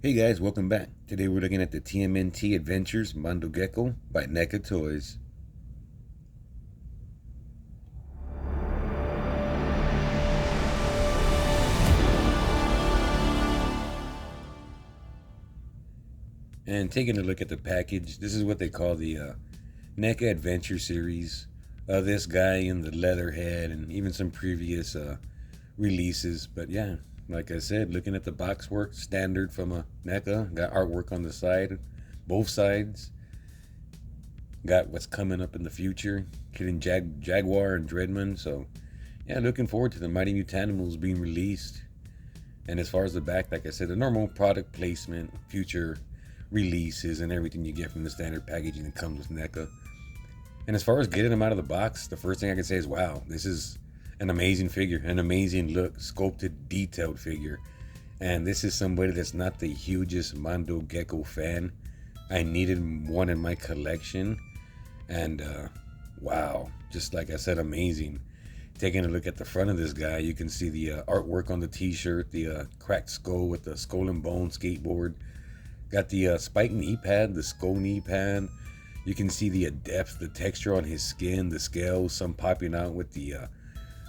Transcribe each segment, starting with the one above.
Hey guys, welcome back. Today we're looking at the TMNT Adventures Mondo Gecko by NECA Toys. And taking a look at the package, this is what they call the NECA Adventure Series. This guy in the leather head and even some previous releases. But yeah, like I said, looking at the box work, standard from a NECA. Got artwork on the side, both sides. Got what's coming up in the future, getting Jaguar and Dreadman. So yeah, looking forward to the Mighty Mutanimals being released. And as far as the back, like I said, the normal product placement, future releases, and everything you get from the standard packaging that comes with NECA. And as far as getting them out of the box, the first thing I can say is, wow, this is an amazing figure, an amazing look, sculpted, detailed figure. And this is somebody that's not the hugest Mondo Gecko fan. I needed one in my collection. And wow, just like I said, amazing. Taking a look at the front of this guy, you can see the artwork on the t-shirt, the cracked skull with the skull and bone skateboard. Got the spike knee pad, the skull knee pad. You can see the depth, the texture on his skin, the scales, some popping out with the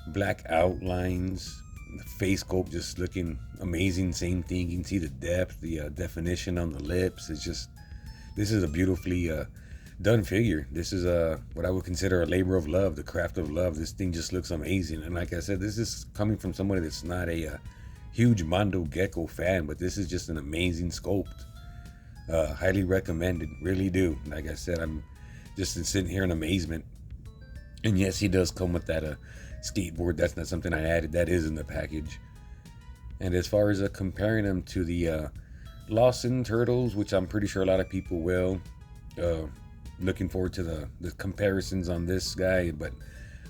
black outlines. The face sculpt just looking amazing. Same thing. You can see the depth, the definition on the lips. It's just, this is a beautifully done figure. This is what I would consider a labor of love, the craft of love. This thing just looks amazing. And like I said, this is coming from somebody that's not a huge Mondo Gecko fan, but this is just an amazing sculpt. Highly recommended, really do. Like I said, I'm just sitting here in amazement. And yes, he does come with that skateboard. That's not something I added. That is in the package. And as far as comparing them to the Lawson Turtles, which I'm pretty sure a lot of people will, looking forward to the comparisons on this guy. But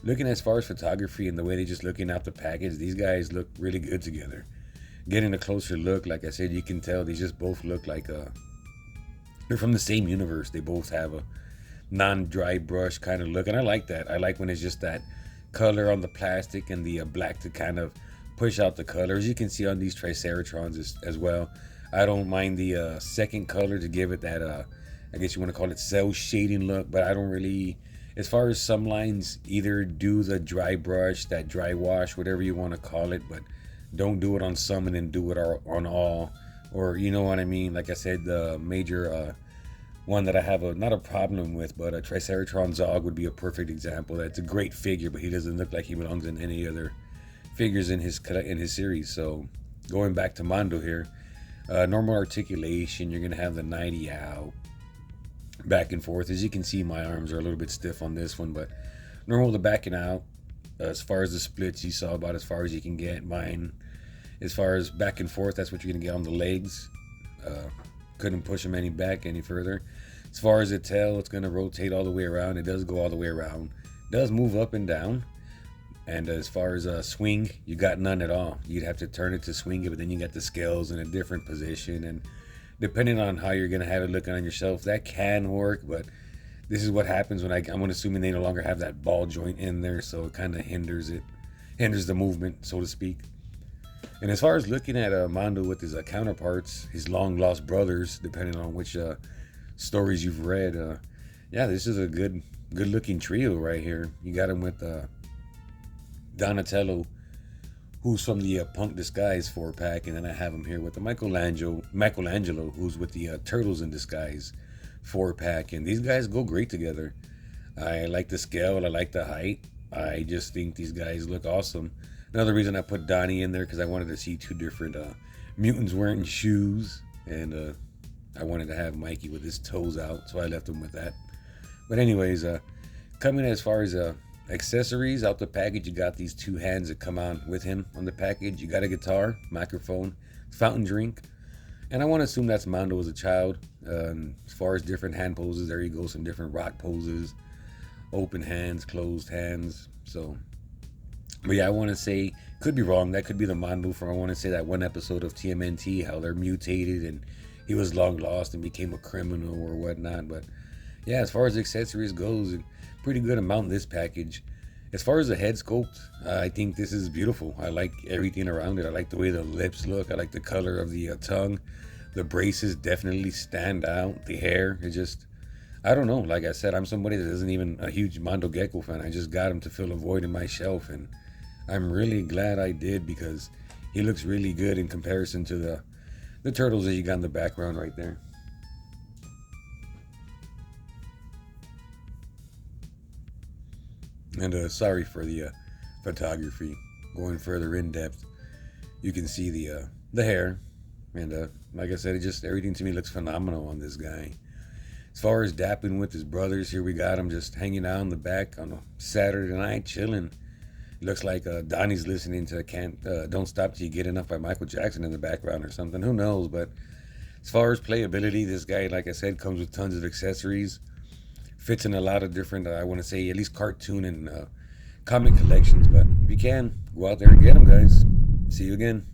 looking as far as photography and the way they just looking out the package, these guys look really good together. Getting a closer look, like I said, you can tell they just both look like they're from the same universe. They both have a non-dry brush kind of look, and I like that. I like when it's just that color on the plastic and the black to kind of push out the colors. You can see on these Triceratons as well. I don't mind the second color to give it that I guess you want to call it cell shading look, but I don't really, as far as some lines, either do the dry brush, that dry wash, whatever you want to call it, but don't do it on some and then do it on all, or you know what I mean. Like I said, the major one that I have not a problem with, but a Triceratons Zog would be a perfect example. That's a great figure, but he doesn't look like he belongs in any other figures in his series. So going back to Mondo here, normal articulation, you're gonna have the 90 out, back and forth. As you can see, my arms are a little bit stiff on this one, but normal to backing out. As far as the splits, you saw about as far as you can get. Mine, as far as back and forth, that's what you're gonna get on the legs. Couldn't push them any further. As far as the tail, it's gonna rotate all the way around. It does go all the way around. It does move up and down. And as far as swing, you got none at all. You'd have to turn it to swing it, but then you got the scales in a different position. And depending on how you're gonna have it looking on yourself, that can work. But this is what happens when I'm assuming they no longer have that ball joint in there, so it kind of hinders the movement, so to speak. And as far as looking at Mondo with his counterparts, his long lost brothers, depending on which stories you've read, yeah, this is a good looking trio right here. You got him with Donatello, who's from the Punk Disguise 4-pack, and then I have him here with the Michelangelo, who's with the Turtles in Disguise 4-pack, and these guys go great together. I like the scale, I like the height. I just think these guys look awesome. Another reason I put Donnie in there, because I wanted to see two different mutants wearing shoes, and I wanted to have Mikey with his toes out, so I left him with that. But anyways, coming as far as accessories out the package, you got these two hands that come on with him on the package. You got a guitar, microphone, fountain drink, and I want to assume that's Mondo as a child. As far as different hand poses, there you go, some different rock poses, open hands, closed hands. So, but yeah, I want to say, could be wrong, that could be the Mondo from, I want to say, that one episode of TMNT, how they're mutated and he was long lost and became a criminal or whatnot. But yeah, as far as accessories goes, pretty good amount in this package. As far as the head sculpt, I think this is beautiful. I like everything around it. I like the way the lips look. I like the color of the tongue. The braces definitely stand out. The hair, it just, I don't know. Like I said, I'm somebody that isn't even a huge Mondo Gecko fan. I just got him to fill a void in my shelf, and I'm really glad I did because he looks really good in comparison to the turtles that you got in the background right there. And sorry for the photography. Going further in depth, you can see the hair, and like I said, it just everything to me looks phenomenal on this guy. As far as dapping with his brothers, here we got him just hanging out in the back on a Saturday night, chilling. It looks like Donnie's listening to "Can't Don't Stop Till You Get Enough" by Michael Jackson in the background or something. Who knows? But as far as playability, this guy, like I said, comes with tons of accessories. Fits in a lot of different, I want to say, at least cartoon and comic collections. But if you can, go out there and get them, guys. See you again.